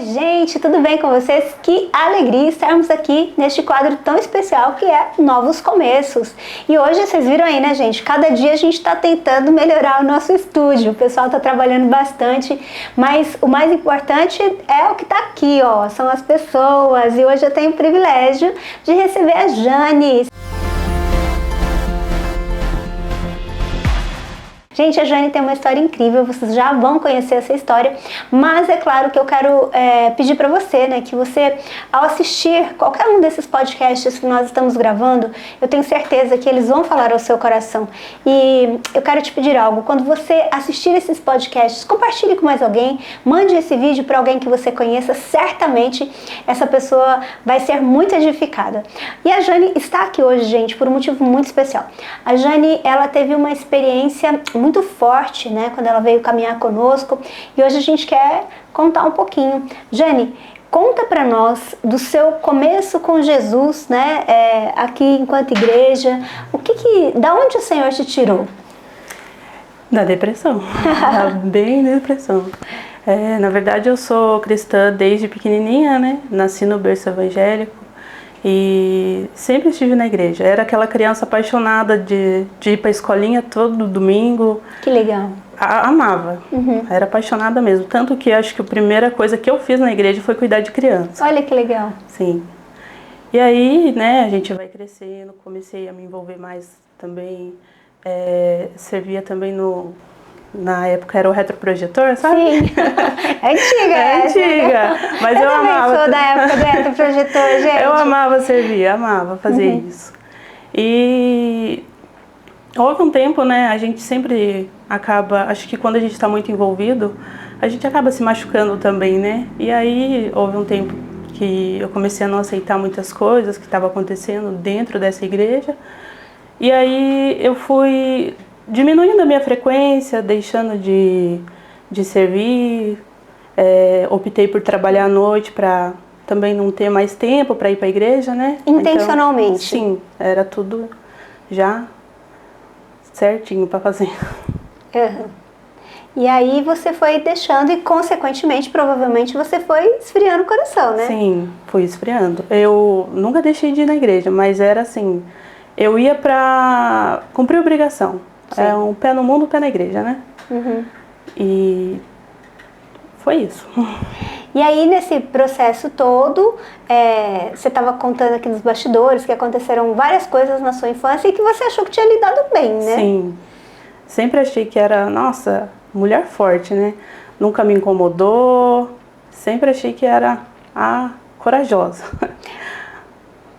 gente, tudo bem com vocês? Que alegria estarmos aqui neste quadro tão especial que é Novos Começos. E hoje vocês viram aí, né, gente? Cada dia a gente está tentando melhorar o nosso estúdio. O pessoal está trabalhando bastante, mas o mais importante é o que está aqui, ó. São as pessoas. E hoje eu tenho o privilégio de receber a Jane. Gente, a Jane tem uma história incrível, vocês já vão conhecer essa história, mas é claro que eu quero pedir para você, né, que você, ao assistir qualquer um desses podcasts que nós estamos gravando, eu tenho certeza que eles vão falar ao seu coração. E eu quero te pedir algo, quando você assistir esses podcasts, compartilhe com mais alguém, mande esse vídeo para alguém que você conheça, certamente essa pessoa vai ser muito edificada. E a Jane está aqui hoje, gente, por um motivo muito especial. A Jane, ela teve uma experiência muito forte, né, quando ela veio caminhar conosco, e hoje a gente quer contar um pouquinho. Jane, conta para nós do seu começo com Jesus, né, aqui enquanto igreja. Da onde o Senhor te tirou? Da depressão, bem depressão. Na verdade eu sou cristã desde pequenininha, né, nasci no berço evangélico. E sempre estive na igreja. Era aquela criança apaixonada de ir para a escolinha todo domingo. Que legal. Amava. Era apaixonada mesmo. Tanto que acho que a primeira coisa que eu fiz na igreja foi cuidar de criança. Olha que legal. Sim. E aí, né, a gente vai crescendo. Comecei a me envolver mais também. Servia também na época era o retroprojetor, sabe? Sim. É antiga, é antiga. Mas eu amava. Eu sou da época do retroprojetor, gente. Eu amava servir, amava fazer isso. E houve um tempo, né? A gente sempre acaba, acho que quando a gente está muito envolvido, a gente acaba se machucando também, né? E aí houve um tempo que eu comecei a não aceitar muitas coisas que estavam acontecendo dentro dessa igreja. E aí eu fui diminuindo a minha frequência, deixando de servir, optei por trabalhar à noite para também não ter mais tempo para ir para a igreja, né? Intencionalmente? Então, sim, era tudo já certinho para fazer. Uhum. E aí você foi deixando e, consequentemente, provavelmente você foi esfriando o coração, né? Sim, fui esfriando. Eu nunca deixei de ir na igreja, mas era assim, eu ia para cumprir obrigação. Sim. Um pé no mundo, um pé na igreja, né? E foi isso. E aí, nesse processo todo, você estava contando aqui nos bastidores que aconteceram várias coisas na sua infância e que você achou que tinha lidado bem, né? Sim. Sempre achei que era, nossa, mulher forte, né? Nunca me incomodou. Sempre achei que era a corajosa.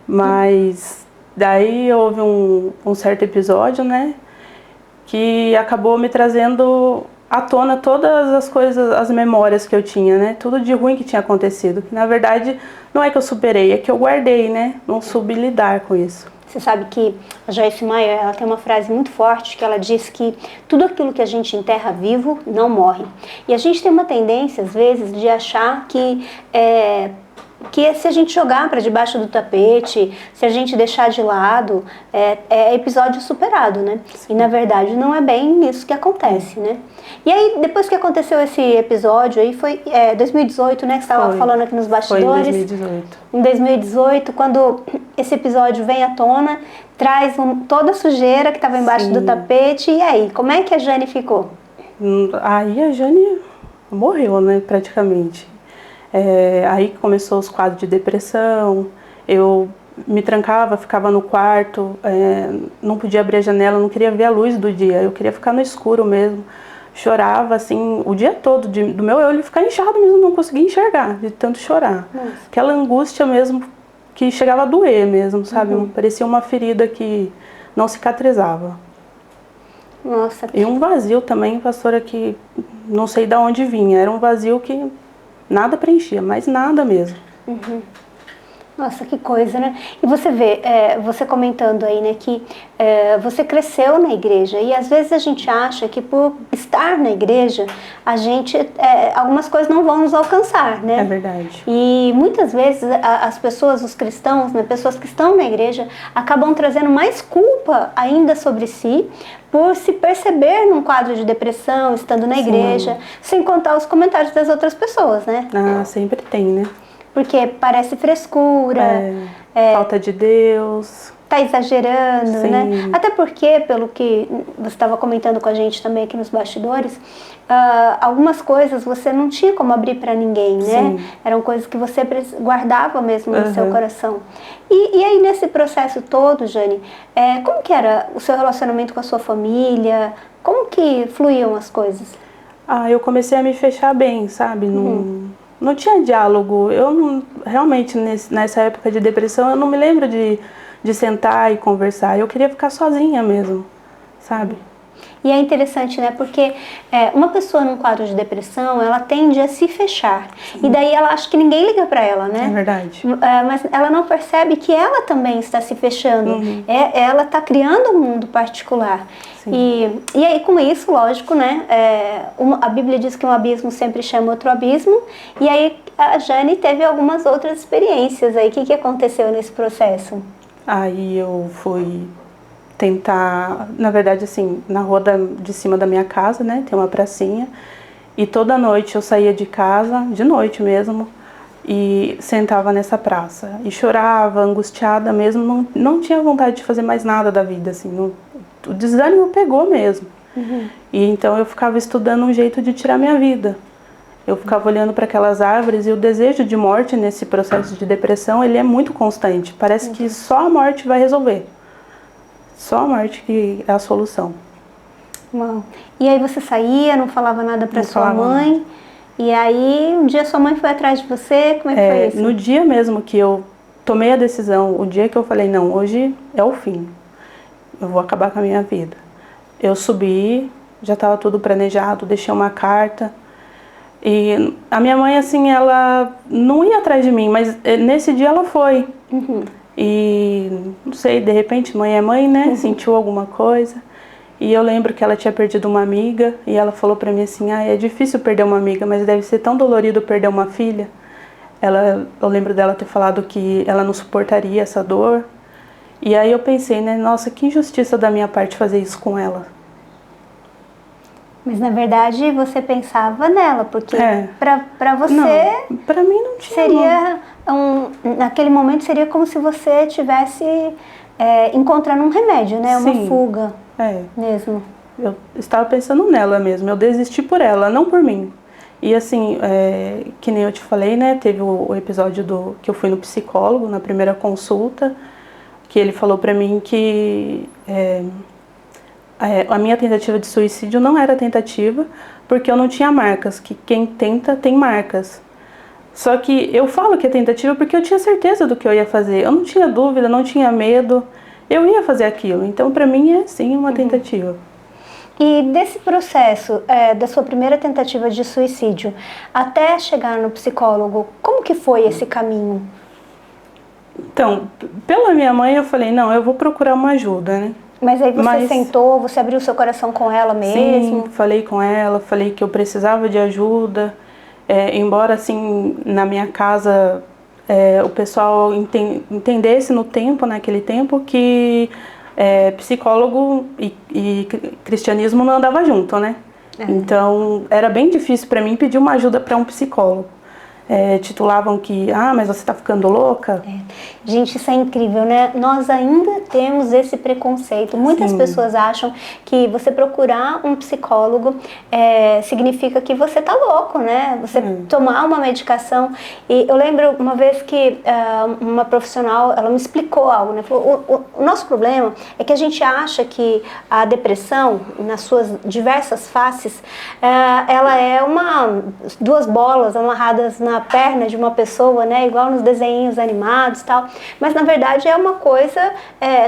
Mas daí houve um certo episódio, né? Que acabou me trazendo à tona todas as coisas, as memórias que eu tinha, né? Tudo de ruim que tinha acontecido. Que na verdade não é que eu superei, é que eu guardei, né? Não soube lidar com isso. Você sabe que a Joyce Meyer, ela tem uma frase muito forte que ela diz que tudo aquilo que a gente enterra vivo não morre. E a gente tem uma tendência, às vezes, de achar que se a gente jogar para debaixo do tapete, se a gente deixar de lado, é episódio superado, né? Sim. E na verdade não é bem isso que acontece, né? E aí, depois que aconteceu esse episódio, aí foi 2018, né? Que você estava falando aqui nos bastidores. Foi em 2018. Em 2018, quando esse episódio vem à tona, traz toda a sujeira que estava embaixo do tapete. E aí, como é que a Jane ficou? Aí a Jane morreu, né? Praticamente. Aí começou os quadros de depressão, eu me trancava, ficava no quarto, não podia abrir a janela, não queria ver a luz do dia, eu queria ficar no escuro mesmo. Chorava assim o dia todo, do meu olho ficar inchado mesmo, não conseguia enxergar, de tanto chorar. Nossa. Aquela angústia mesmo, que chegava a doer mesmo, sabe? Parecia uma ferida que não cicatrizava. Nossa. E um vazio também, pastora, que não sei de onde vinha, era um vazio que nada preenchia, mas nada mesmo. Nossa, que coisa, né? E você vê, você comentando aí, né, que você cresceu na igreja e às vezes a gente acha que por estar na igreja, a gente, algumas coisas não vão nos alcançar, né? É verdade. E muitas vezes as pessoas, os cristãos, né, pessoas que estão na igreja, acabam trazendo mais culpa ainda sobre si, por se perceber num quadro de depressão, estando na igreja, sem contar os comentários das outras pessoas, né? Ah, sempre tem, né? Porque parece frescura, falta de Deus. tá exagerando, Sim. né? Até porque, pelo que você estava comentando com a gente também aqui nos bastidores, algumas coisas você não tinha como abrir para ninguém, né? Sim. Eram coisas que você guardava mesmo no seu coração. E aí, nesse processo todo, Jane, como que era o seu relacionamento com a sua família? Como que fluíam as coisas? Eu comecei a me fechar bem, sabe? Não tinha diálogo. Eu não, realmente, nessa época de depressão, eu não me lembro de sentar e conversar. Eu queria ficar sozinha mesmo, sabe? E é interessante, né? Porque uma pessoa num quadro de depressão, ela tende a se fechar. Sim. E daí ela acha que ninguém liga pra ela, né? É verdade. Mas ela não percebe que ela também está se fechando. Ela está criando um mundo particular. E aí, com isso, lógico, né? A Bíblia diz que um abismo sempre chama outro abismo. E aí, a Jane teve algumas outras experiências aí. O que aconteceu nesse processo? Aí eu fui tentar, na verdade, assim, na rua de cima da minha casa, né, tem uma pracinha, e toda noite eu saía de casa, de noite mesmo, e sentava nessa praça, e chorava, angustiada mesmo, não tinha vontade de fazer mais nada da vida, assim, o desânimo pegou mesmo. E então eu ficava estudando um jeito de tirar minha vida. Eu ficava olhando para aquelas árvores e o desejo de morte nesse processo de depressão, ele é muito constante. Parece que só a morte vai resolver. Só a morte que é a solução. Uau. E aí você saía, não falava nada para sua mãe? E aí um dia sua mãe foi atrás de você? Como é que foi isso? No dia mesmo que eu tomei a decisão, o dia que eu falei, não, hoje é o fim. Eu vou acabar com a minha vida. Eu subi, já estava tudo planejado, deixei uma carta. E a minha mãe, assim, ela não ia atrás de mim, mas nesse dia ela foi. E, não sei, de repente, mãe é mãe, né? Sentiu alguma coisa. E eu lembro que ela tinha perdido uma amiga e ela falou pra mim assim, é difícil perder uma amiga, mas deve ser tão dolorido perder uma filha. Eu lembro dela ter falado que ela não suportaria essa dor. E aí eu pensei, né, nossa, que injustiça da minha parte fazer isso com ela. Mas na verdade você pensava nela, porque pra você... Não, pra mim não tinha. Seria naquele momento seria como se você estivesse encontrando um remédio, né? Uma fuga mesmo. Eu estava pensando nela mesmo, eu desisti por ela, não por mim. E assim, que nem eu te falei, né? Teve o episódio que eu fui no psicólogo, na primeira consulta, que ele falou pra mim que... a minha tentativa de suicídio não era tentativa, porque eu não tinha marcas, que quem tenta tem marcas. Só que eu falo que é tentativa porque eu tinha certeza do que eu ia fazer. Eu não tinha dúvida, não tinha medo, eu ia fazer aquilo. Então, pra mim, é sim uma tentativa. E desse processo, da sua primeira tentativa de suicídio, até chegar no psicólogo, como que foi esse caminho? Então, pela minha mãe, eu falei, não, eu vou procurar uma ajuda, né? Mas aí você sentou, você abriu seu coração com ela mesmo? Sim, falei com ela, falei que eu precisava de ajuda. Embora, assim, na minha casa, o pessoal entendesse no tempo, naquele tempo, que psicólogo e cristianismo não andava junto, né? Então, era bem difícil para mim pedir uma ajuda para um psicólogo. Titulavam que, mas você tá ficando louca? Gente, isso é incrível, né? Nós ainda temos esse preconceito. Muitas pessoas acham que você procurar um psicólogo significa que você tá louco, né? Você tomar uma medicação. E eu lembro uma vez que uma profissional, ela me explicou algo, né? Falou, o nosso problema é que a gente acha que a depressão, nas suas diversas faces, ela é duas bolas amarradas na perna de uma pessoa, né, igual nos desenhos animados e tal, mas na verdade é uma coisa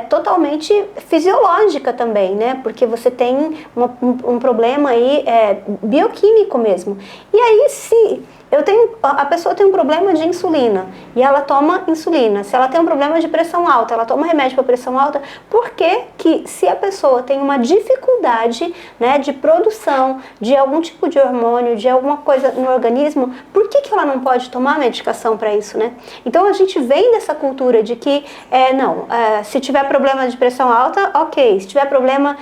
totalmente fisiológica também, né, porque você tem um problema aí bioquímico mesmo. E aí, se A pessoa tem um problema de insulina e ela toma insulina. Se ela tem um problema de pressão alta, ela toma remédio para pressão alta. Por que se a pessoa tem uma dificuldade, né, de produção de algum tipo de hormônio, de alguma coisa no organismo, por que ela não pode tomar medicação para isso, né? Então a gente vem dessa cultura de que, se tiver problema de pressão alta, ok. Se tiver problema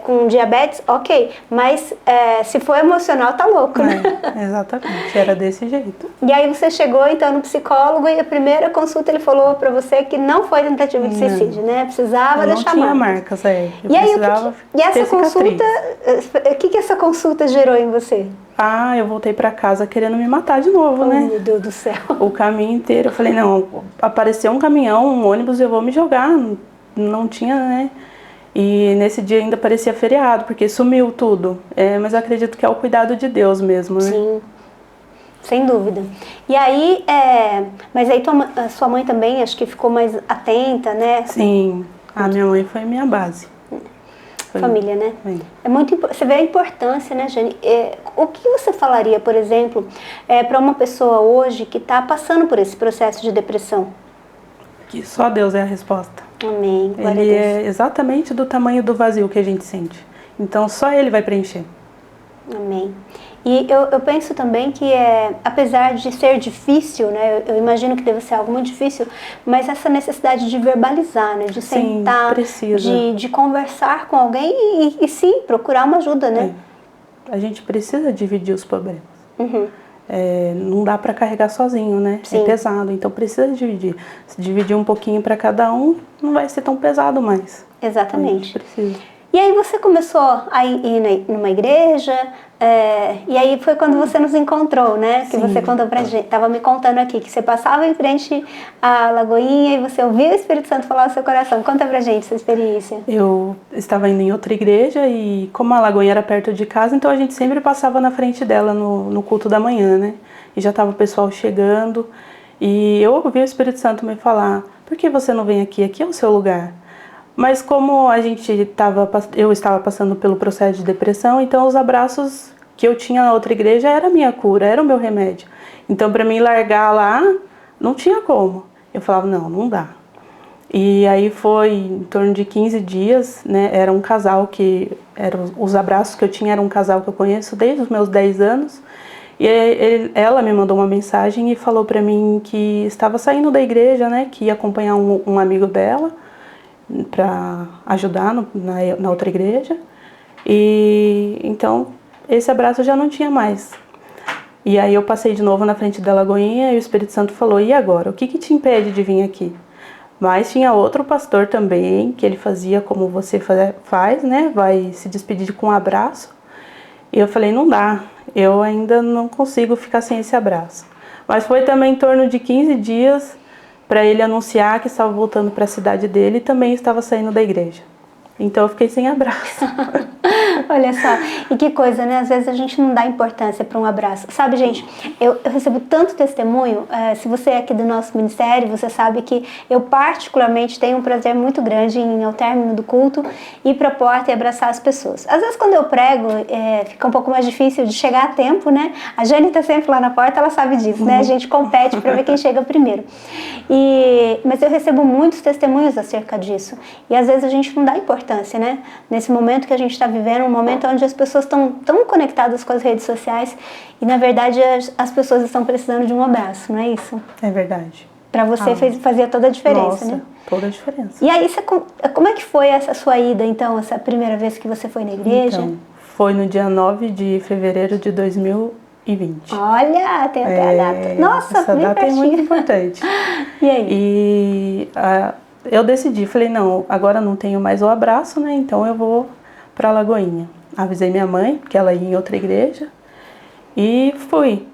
com diabetes, ok. Mas se for emocional, tá louco, né? Exatamente, era desse jeito. E aí você chegou então no psicólogo e a primeira consulta ele falou pra você que não foi tentativa de suicídio, né? Precisava deixar marcas. Não tinha marcas, E aí essa consulta, o que essa consulta gerou em você? Eu voltei pra casa querendo me matar de novo, né? Meu Deus do céu. O caminho inteiro, eu falei, não, apareceu um caminhão, um ônibus, eu vou me jogar. Não tinha, né? E nesse dia ainda parecia feriado, porque sumiu tudo. Mas eu acredito que é o cuidado de Deus mesmo, né? Sim, sem dúvida. E aí, mas aí sua mãe também, acho que ficou mais atenta, né? Sim, a minha mãe foi minha base. Família, né? Sim. Você vê a importância, né, Jane? O que você falaria, por exemplo, para uma pessoa hoje que está passando por esse processo de depressão? Que só Deus é a resposta. Amém. Glória Ele a Deus. é exatamente do tamanho do vazio que a gente sente. Então só Ele vai preencher. Amém. E eu penso também que apesar de ser difícil, né, eu imagino que deve ser algo muito difícil, mas essa necessidade de verbalizar, né, de sentar, de conversar com alguém e sim, procurar uma ajuda, né? A gente precisa dividir os problemas. Uhum. Não dá para carregar sozinho, né? Sim. É pesado, então precisa dividir. Se dividir um pouquinho para cada um, não vai ser tão pesado mais. Exatamente. A gente precisa. E aí você começou a ir numa igreja, e aí foi quando você nos encontrou, né? Que Sim. você contou pra gente, estava me contando aqui, que você passava em frente à Lagoinha e você ouvia o Espírito Santo falar no seu coração. Conta pra gente essa experiência. Eu estava indo em outra igreja e como a Lagoinha era perto de casa, então a gente sempre passava na frente dela no culto da manhã, né? E já estava o pessoal chegando e eu ouvi o Espírito Santo me falar, por que você não vem aqui? Aqui é o seu lugar. Mas como eu estava passando pelo processo de depressão, então os abraços que eu tinha na outra igreja era a minha cura, era o meu remédio. Então para mim largar lá, não tinha como. Eu falava, não dá. E aí foi em torno de 15 dias, né? Era um casal os abraços que eu tinha era um casal que eu conheço desde os meus 10 anos. E ela me mandou uma mensagem e falou para mim que estava saindo da igreja, né? Que ia acompanhar um amigo dela para ajudar na outra igreja. E então esse abraço eu já não tinha mais. E aí eu passei de novo na frente da Lagoinha e o Espírito Santo falou, e agora? O que te impede de vir aqui? Mas tinha outro pastor também, que ele fazia como você faz, né? Vai se despedir com um abraço. E eu falei, não dá, eu ainda não consigo ficar sem esse abraço. Mas foi também em torno de 15 dias para ele anunciar que estava voltando para a cidade dele e também estava saindo da igreja. Então eu fiquei sem abraço. Olha só, e que coisa, né? Às vezes a gente não dá importância para um abraço. Sabe, gente, eu recebo tanto testemunho, se você é aqui do nosso ministério, você sabe que eu particularmente tenho um prazer muito grande em, ao término do culto, ir para a porta e abraçar as pessoas. Às vezes quando eu prego, fica um pouco mais difícil de chegar a tempo, né? A Jane tá sempre lá na porta, ela sabe disso, né? A gente compete para ver quem chega primeiro. Mas eu recebo muitos testemunhos acerca disso. E às vezes a gente não dá importância, né? Nesse momento que a gente está vivendo, um momento onde as pessoas estão tão conectadas com as redes sociais e, na verdade, as pessoas estão precisando de um abraço, não é isso? É verdade. Para você fazia toda a diferença, né? Toda a diferença. E aí, como é que foi essa sua ida, então, essa primeira vez que você foi na igreja? Então, foi no dia 9 de fevereiro de 2020. Olha, tem até a data. Nossa, essa data é muito importante. E aí? E eu decidi, falei, não, agora não tenho mais o abraço, né? Então eu vou para Lagoinha. Avisei minha mãe que ela ia em outra igreja e fui.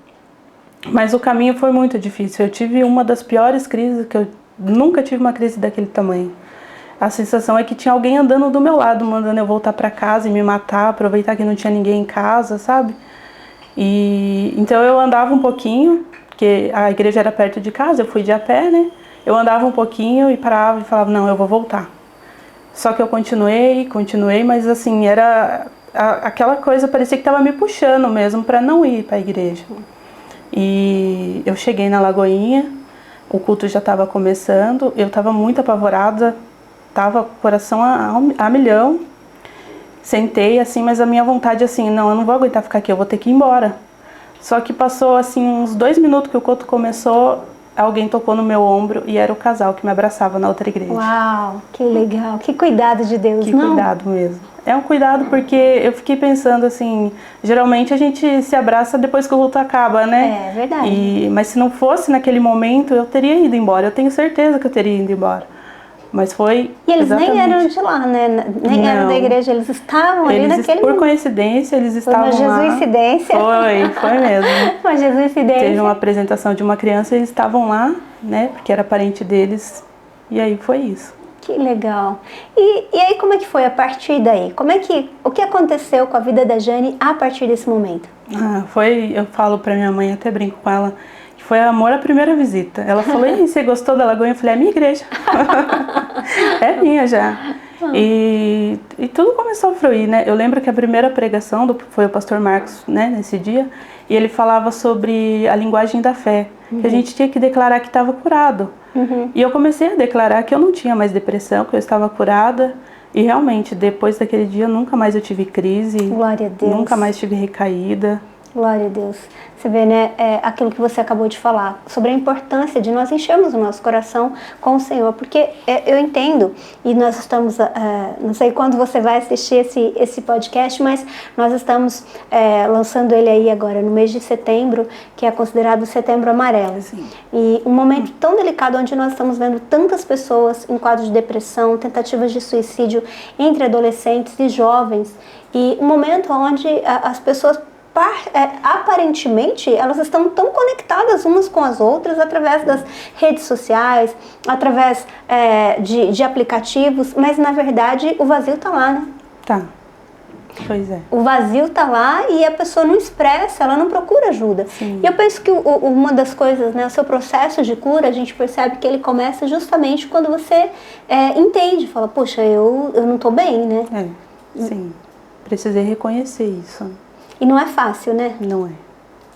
Mas o caminho foi muito difícil. Eu tive uma das piores crises que eu nunca tive uma crise daquele tamanho. A sensação é que tinha alguém andando do meu lado, mandando eu voltar para casa e me matar, aproveitar que não tinha ninguém em casa, sabe? E então eu andava um pouquinho, porque a igreja era perto de casa, eu fui de a pé, né? Eu andava um pouquinho e parava e falava, não, eu vou voltar. Só que eu continuei, mas assim, era aquela coisa, parecia que estava me puxando mesmo para não ir para a igreja. E eu cheguei na Lagoinha, o culto já estava começando, eu estava muito apavorada, tava com o coração a milhão. Sentei assim, mas a minha vontade assim, não, eu não vou aguentar ficar aqui, eu vou ter que ir embora. Só que passou assim uns 2 minutos que o culto começou, alguém tocou no meu ombro e era o casal que me abraçava na outra igreja. Uau, que legal, que cuidado de Deus, Que não? cuidado mesmo. É um cuidado porque eu fiquei pensando assim, geralmente a gente se abraça depois que o culto acaba, né? É verdade. Mas se não fosse naquele momento, eu teria ido embora. Eu tenho certeza que eu teria ido embora. Mas foi E eles exatamente... nem eram de lá, né? Nem eram da igreja, eles estavam ali naquele Por momento. coincidência, eles estavam lá. Foi uma jesuicidência. Foi mesmo. Uma jesuicidência. Teve uma apresentação de uma criança e eles estavam lá, né? Porque era parente deles. E aí foi isso. Que legal. E aí como é que foi a partir daí? O que aconteceu com a vida da Jane a partir desse momento? Eu falo pra minha mãe, até brinco com ela, que foi amor à primeira visita. Ela falou, e você gostou da Lagoinha? Eu falei, é minha igreja. É minha já. E tudo começou a fluir, né? Eu lembro que a primeira pregação foi o pastor Marcos, né, nesse dia, e ele falava sobre a linguagem da fé, que a gente tinha que declarar que estava curado. E eu comecei a declarar que eu não tinha mais depressão, que eu estava curada. E realmente, depois daquele dia, nunca mais eu tive crise. Glória a Deus. Nunca mais tive recaída. Glória a Deus. Você vê, né, aquilo que você acabou de falar, sobre a importância de nós enchermos o nosso coração com o Senhor, porque eu entendo, e nós estamos, não sei quando você vai assistir esse podcast, mas nós estamos lançando ele aí agora no mês de setembro, que é considerado o Setembro Amarelo. Sim. E um momento tão delicado onde nós estamos vendo tantas pessoas em quadro de depressão, tentativas de suicídio entre adolescentes e jovens, e um momento onde as pessoas aparentemente elas estão tão conectadas umas com as outras através das redes sociais, através de aplicativos, mas na verdade o vazio está lá, né? Tá. Pois é. O vazio está lá e a pessoa não expressa, ela não procura ajuda. Sim. E eu penso que uma das coisas, né, o seu processo de cura, a gente percebe que ele começa justamente quando você entende, fala, poxa, eu não estou bem, né? Sim. Precisei reconhecer isso. E não é fácil, né? Não é.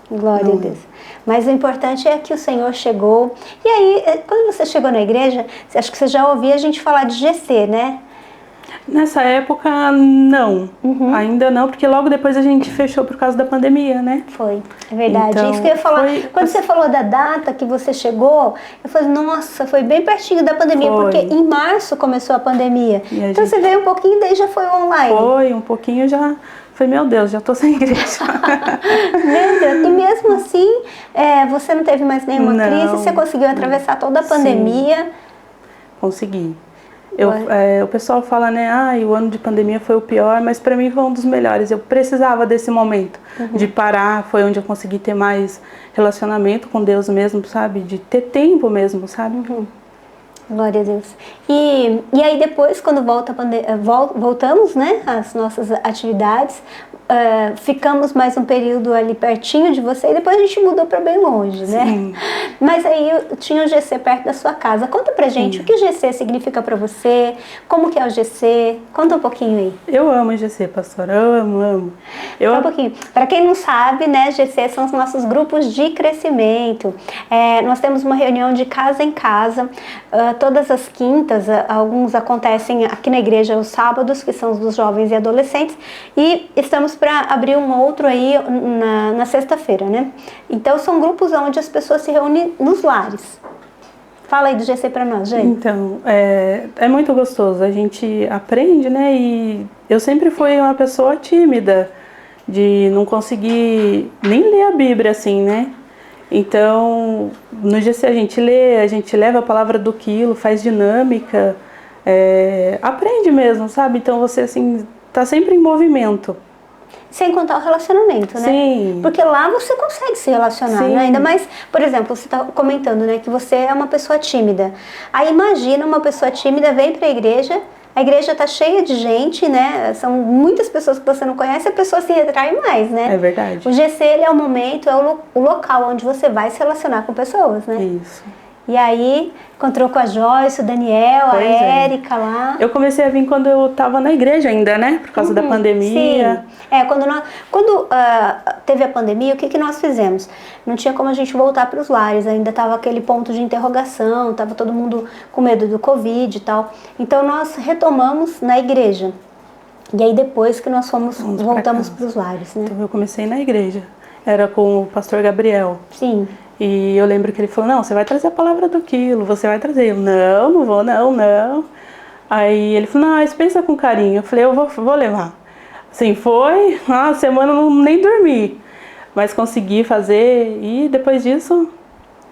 Glória a Deus. Mas o importante é que o Senhor chegou. E aí, quando você chegou na igreja, acho que você já ouvia a gente falar de GC, né? Nessa época, não. Ainda não, porque logo depois a gente fechou por causa da pandemia, né? Foi, é verdade. Então, isso que eu ia falar. Quando você falou da data que você chegou, eu falei, nossa, foi bem pertinho da pandemia, porque em março começou a pandemia. Então você veio um pouquinho e daí já foi online. Foi, um pouquinho já. Foi, meu Deus, já tô sem igreja. Meu Deus, e mesmo assim, você não teve mais nenhuma crise, você conseguiu atravessar toda a pandemia. Sim. Consegui. O pessoal fala, né, o ano de pandemia foi o pior, mas para mim foi um dos melhores. Eu precisava desse momento de parar, foi onde eu consegui ter mais relacionamento com Deus mesmo, sabe? De ter tempo mesmo, sabe? Glória a Deus. E aí depois, quando voltamos, né, às nossas atividades, ficamos mais um período ali pertinho de você e depois a gente mudou para bem longe, né? Sim. Mas aí tinha o GC perto da sua casa. Conta pra gente o que o GC significa para você, como que é o GC, conta um pouquinho aí. Eu amo o GC, pastora, eu amo. Só um pouquinho. Para quem não sabe, né, GC são os nossos grupos de crescimento. Nós temos uma reunião de casa em casa, todas as quintas, alguns acontecem aqui na igreja os sábados, que são os dos jovens e adolescentes, e estamos para abrir um outro aí na sexta-feira, né? Então são grupos onde as pessoas se reúnem nos lares. Fala aí do GC para nós, gente. Então, é muito gostoso, a gente aprende, né? E eu sempre fui uma pessoa tímida, de não conseguir nem ler a Bíblia assim, né? Então, no GC a gente lê, a gente leva a palavra do quilo, faz dinâmica, aprende mesmo, sabe? Então você, assim, tá sempre em movimento. Sem contar o relacionamento, né? Sim. Porque lá você consegue se relacionar, né? Ainda mais, por exemplo, você está comentando, né, que você é uma pessoa tímida. Aí imagina uma pessoa tímida vem para a igreja está cheia de gente, né? São muitas pessoas que você não conhece, a pessoa se retrai mais, né? É verdade. O GC, ele é o momento, é o local onde você vai se relacionar com pessoas, né? Isso. E aí, encontrou com a Joyce, o Daniel, Pois a é. Érica lá. Eu comecei a vir quando eu estava na igreja ainda, né? Por causa da pandemia. Sim. Quando teve a pandemia, o que nós fizemos? Não tinha como a gente voltar para os lares, ainda estava aquele ponto de interrogação, estava todo mundo com medo do Covid e tal. Então nós retomamos na igreja. E aí depois que nós voltamos para os lares, né? Então eu comecei na igreja. Era com o pastor Gabriel. Sim. E eu lembro que ele falou, não, você vai trazer a palavra do quilo, você vai trazer. Eu, não vou, não. Aí ele falou, não, mas pensa com carinho. Eu falei, eu vou levar. Assim, foi, uma semana eu nem dormi. Mas consegui fazer e depois disso,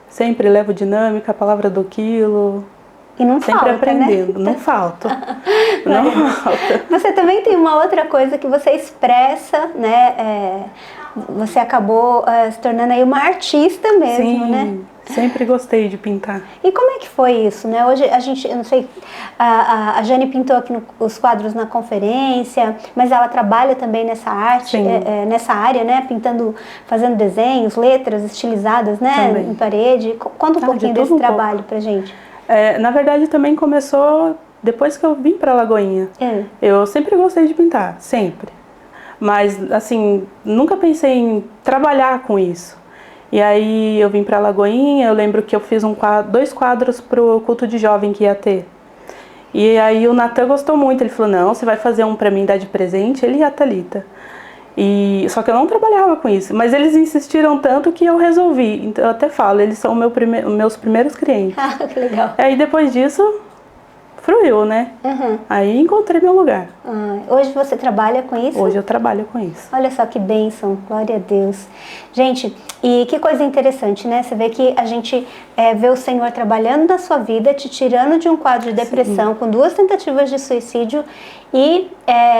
sempre levo dinâmica, a palavra do quilo. E não sempre falta, aprendendo, né? não falta. Não falta. Você também tem uma outra coisa que você expressa, né? Você acabou se tornando aí uma artista mesmo, Sim, né? sempre gostei de pintar. E como é que foi isso, né? Hoje a gente, eu não sei, a Jane pintou aqui os quadros na conferência, mas ela trabalha também nessa arte, nessa área, né? Pintando, fazendo desenhos, letras estilizadas, né? Também. Em parede. Conta um pouquinho desse trabalho pra gente. Na verdade, também começou depois que eu vim para Lagoinha. Eu sempre gostei de pintar, sempre. Mas, assim, nunca pensei em trabalhar com isso. E aí eu vim para Lagoinha, eu lembro que eu fiz 2 quadros pro culto de jovem que ia ter. E aí o Natan gostou muito, ele falou, não, você vai fazer um para mim dar de presente, ele e a Thalita. Só que eu não trabalhava com isso, mas eles insistiram tanto que eu resolvi. Então eu até falo, eles são meus primeiros clientes. Ah, que legal. Aí depois disso, fruiu, né? Uhum. Aí encontrei meu lugar. Hoje você trabalha com isso? Hoje eu trabalho com isso. Olha só que bênção, glória a Deus. Gente, e que coisa interessante, né? Você vê que a gente vê o Senhor trabalhando na sua vida, te tirando de um quadro de depressão, com 2 tentativas de suicídio e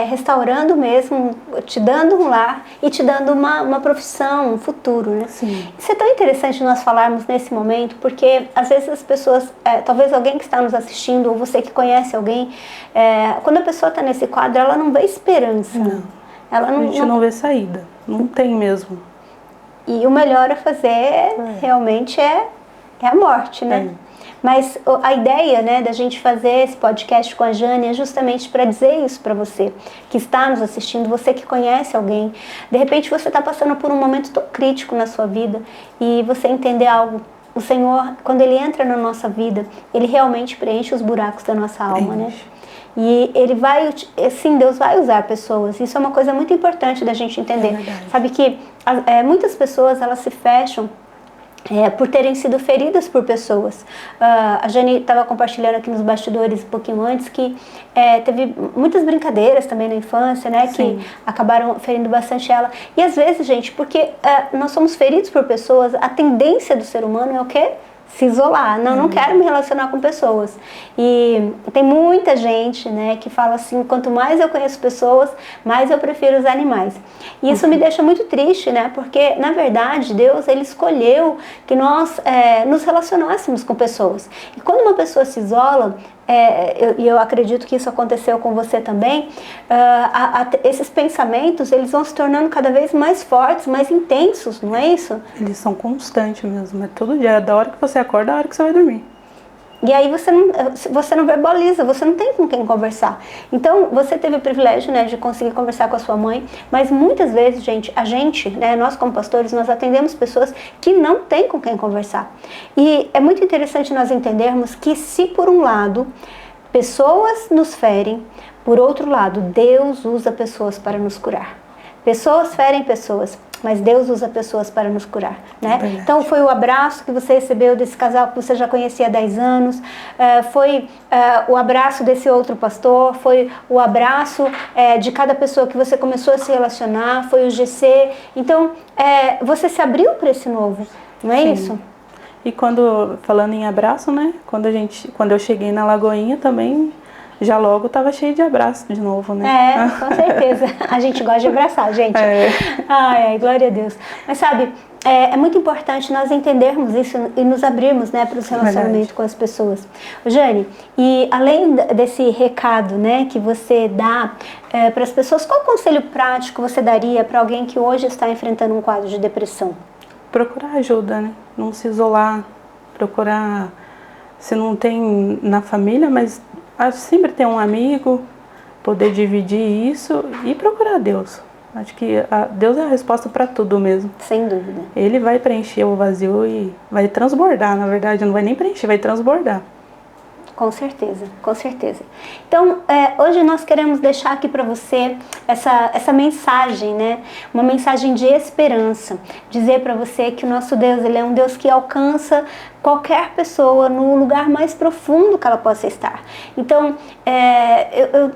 restaurando mesmo, te dando um lar e te dando uma profissão, um futuro, né? Sim. Isso é tão interessante nós falarmos nesse momento, porque às vezes as pessoas, talvez alguém que está nos assistindo, ou você que conhece alguém, quando a pessoa está nesse quadro, ela não vê esperança. Não. Ela A gente não vê saída. Não tem mesmo. E o melhor a fazer realmente é a morte, né? Mas a ideia, né, da gente fazer esse podcast com a Jane é justamente para dizer isso para você que está nos assistindo, você que conhece alguém. De repente você está passando por um momento tão crítico na sua vida e você entender algo. O Senhor, quando Ele entra na nossa vida, Ele realmente preenche os buracos da nossa alma, né? E Ele vai, sim, Deus vai usar pessoas. Isso é uma coisa muito importante da gente entender. Sabe que muitas pessoas, elas se fecham por terem sido feridas por pessoas. A Jane estava compartilhando aqui nos bastidores um pouquinho antes que teve muitas brincadeiras também na infância, né? Sim. Que acabaram ferindo bastante ela. E às vezes, gente, porque nós somos feridos por pessoas, a tendência do ser humano é o quê? Se isolar, não quero me relacionar com pessoas. E tem muita gente, né, que fala assim, quanto mais eu conheço pessoas, mais eu prefiro os animais. E isso me deixa muito triste, né, porque na verdade Deus, Ele escolheu que nós nos relacionássemos com pessoas. E quando uma pessoa se isola, eu acredito que isso aconteceu com você também, esses pensamentos, eles vão se tornando cada vez mais fortes, mais intensos, não é isso? Eles são constantes mesmo, é todo dia, da hora que você acorda, da hora que você vai dormir. E aí você não verbaliza, você não tem com quem conversar. Então, você teve o privilégio, né, de conseguir conversar com a sua mãe, mas muitas vezes, gente, né, nós como pastores, nós atendemos pessoas que não têm com quem conversar. E é muito interessante nós entendermos que se por um lado, pessoas nos ferem, por outro lado, Deus usa pessoas para nos curar. Pessoas ferem pessoas, mas Deus usa pessoas para nos curar, né? Então foi o abraço que você recebeu desse casal que você já conhecia há 10 anos, foi o abraço desse outro pastor, foi o abraço de cada pessoa que você começou a se relacionar, foi o GC. Então você se abriu para esse novo, não é isso? E falando em abraço, né? Quando eu cheguei na Lagoinha também, já logo estava cheio de abraço de novo, né? Com certeza. A gente gosta de abraçar, gente. Ai, glória a Deus. Mas sabe, é muito importante nós entendermos isso e nos abrirmos, né, para os relacionamentos com as pessoas. Jane, e além desse recado, né, que você dá para as pessoas, qual conselho prático você daria para alguém que hoje está enfrentando um quadro de depressão? Procurar ajuda, né? Não se isolar, procurar se não tem na família, mas sempre ter um amigo, poder dividir isso e procurar Deus. Acho que Deus é a resposta para tudo mesmo. Sem dúvida. Ele vai preencher o vazio e vai transbordar, na verdade, não vai nem preencher, vai transbordar. Com certeza, com certeza. Então, hoje nós queremos deixar aqui para você essa mensagem, né? Uma mensagem de esperança. Dizer para você que o nosso Deus, Ele é um Deus que alcança qualquer pessoa no lugar mais profundo que ela possa estar. Então,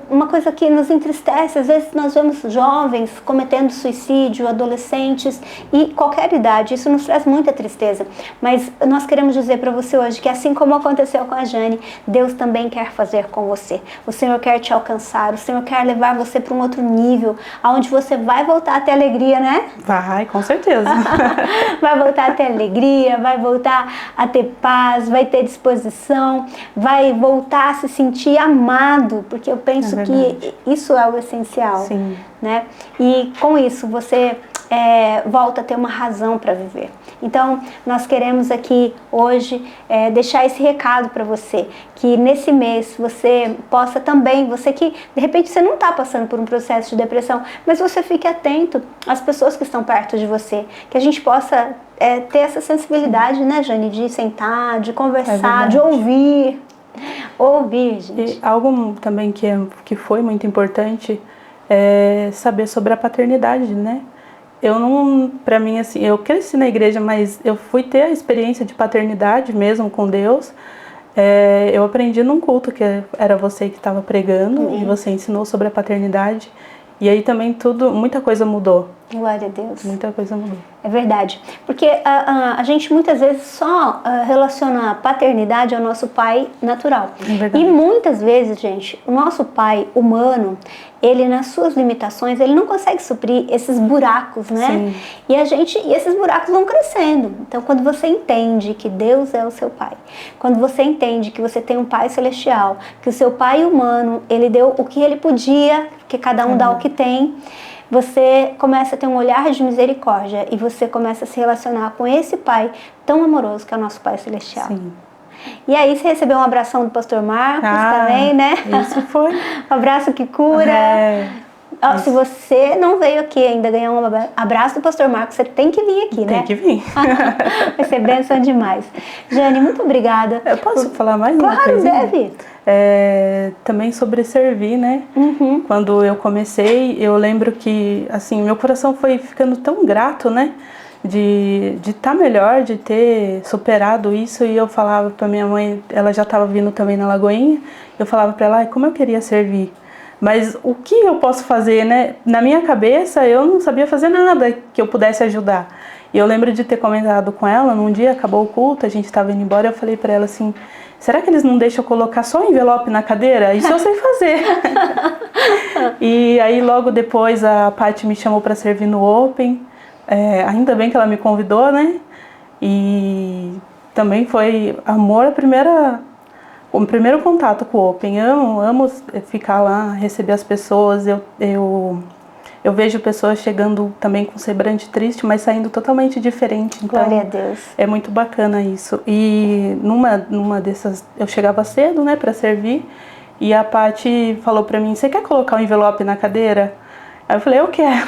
uma coisa que nos entristece, às vezes nós vemos jovens cometendo suicídio, adolescentes e qualquer idade, isso nos traz muita tristeza. Mas nós queremos dizer para você hoje que assim como aconteceu com a Jane, Deus também quer fazer com você. O Senhor quer te alcançar, o Senhor quer levar você para um outro nível, onde você vai voltar a ter alegria, né? Vai, com certeza. Vai voltar a ter alegria, vai voltar a ter paz, vai ter disposição, vai voltar a se sentir amado, porque eu penso que isso é o essencial. Sim. Né? E com isso você volta a ter uma razão para viver. Então, nós queremos aqui hoje deixar esse recado para você, que nesse mês você possa também, você que de repente você não está passando por um processo de depressão, mas você fique atento às pessoas que estão perto de você, que a gente possa ter essa sensibilidade, né, Jane, de sentar, de conversar, de ouvir. Ouvir, gente. E algo também que foi muito importante é saber sobre a paternidade, né? Pra mim, assim, eu cresci na igreja, mas eu fui ter a experiência de paternidade mesmo com Deus. Eu aprendi num culto que era você que estava pregando e você ensinou sobre a paternidade. E aí também muita coisa mudou. Glória a Deus. Muita coisa mudou. É verdade. Porque a gente muitas vezes só relaciona a paternidade ao nosso pai natural. É verdade. E muitas vezes, gente, o nosso pai humano, ele nas suas limitações, ele não consegue suprir esses buracos, né? Sim. E esses buracos vão crescendo. Então, quando você entende que Deus é o seu pai, quando você entende que você tem um pai celestial, que o seu pai humano, ele deu o que ele podia, porque cada um dá o que tem, você começa a ter um olhar de misericórdia e você começa a se relacionar com esse pai tão amoroso que é o nosso pai celestial. Sim. E aí você recebeu um abração do pastor Marcos também, né? Isso foi. Um abraço que cura. Se você não veio aqui ainda ganhar um abraço do pastor Marcos, você tem que vir aqui, né? Tem que vir. Vai ser bênção demais. Jane, muito obrigada. Eu posso falar mais uma coisa? coisinha? Claro, deve. Também sobre servir, né? Quando eu comecei, eu lembro que, assim, meu coração foi ficando tão grato, né? De estar melhor, de ter superado isso. E eu falava pra minha mãe, ela já estava vindo também na Lagoinha, eu falava pra ela, como eu queria servir. Mas o que eu posso fazer, né? Na minha cabeça, eu não sabia fazer nada que eu pudesse ajudar. E eu lembro de ter comentado com ela, num dia, acabou o culto, a gente estava indo embora, eu falei pra ela assim, será que eles não deixam eu colocar só o envelope na cadeira? Isso eu sei fazer. E aí logo depois a Paty me chamou para servir no Open. Ainda bem que ela me convidou, né? E também foi amor o primeiro contato com o Open. Amo ficar lá, receber as pessoas. Eu vejo pessoas chegando também com semblante triste, mas saindo totalmente diferente. Então, glória a Deus. É muito bacana isso. E numa dessas, eu chegava cedo, né, para servir, e a Paty falou para mim, você quer colocar um envelope na cadeira? Aí eu falei, eu quero.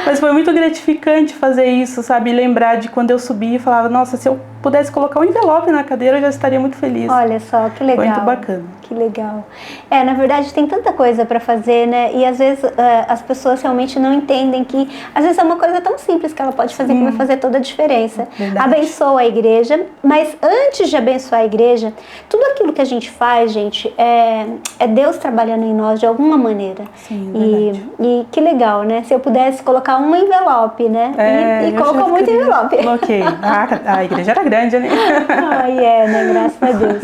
Mas foi muito gratificante fazer isso, sabe? Lembrar de quando eu subia e falava, nossa, se eu pudesse colocar um envelope na cadeira, eu já estaria muito feliz. Olha só, que legal. Foi muito bacana. Que legal. Na verdade tem tanta coisa para fazer, né? E às vezes as pessoas realmente não entendem que às vezes é uma coisa tão simples que ela pode fazer que vai fazer toda a diferença. Verdade. Abençoa a igreja, mas antes de abençoar a igreja, tudo aquilo que a gente faz, gente, é Deus trabalhando em nós de alguma maneira. Sim, verdade. E que legal, né? Se eu pudesse colocar um envelope, né? E colocou muito envelope. Coloquei. A igreja era grande, né? Né? Graças a Deus.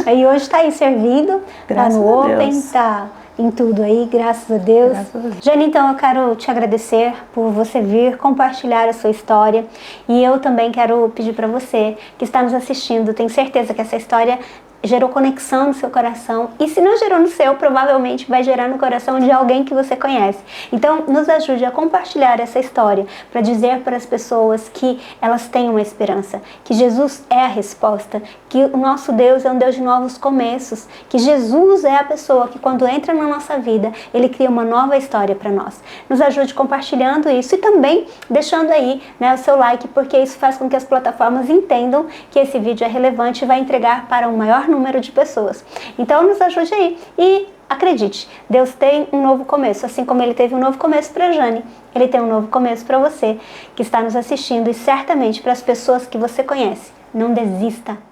Aí hoje está aí servido, está no Open, está em tudo aí, graças a Deus. Jane, então eu quero te agradecer por você vir compartilhar a sua história, e eu também quero pedir para você que está nos assistindo, tenho certeza que essa história gerou conexão no seu coração, e se não gerou no seu, provavelmente vai gerar no coração de alguém que você conhece. Então, nos ajude a compartilhar essa história, para dizer para as pessoas que elas têm uma esperança, que Jesus é a resposta, que o nosso Deus é um Deus de novos começos, que Jesus é a pessoa que quando entra na nossa vida, Ele cria uma nova história para nós. Nos ajude compartilhando isso e também deixando aí, né, o seu like, porque isso faz com que as plataformas entendam que esse vídeo é relevante e vai entregar para um maior número de pessoas. Então nos ajude aí e acredite, Deus tem um novo começo, assim como Ele teve um novo começo para Jane, Ele tem um novo começo para você que está nos assistindo e certamente para as pessoas que você conhece. Não desista.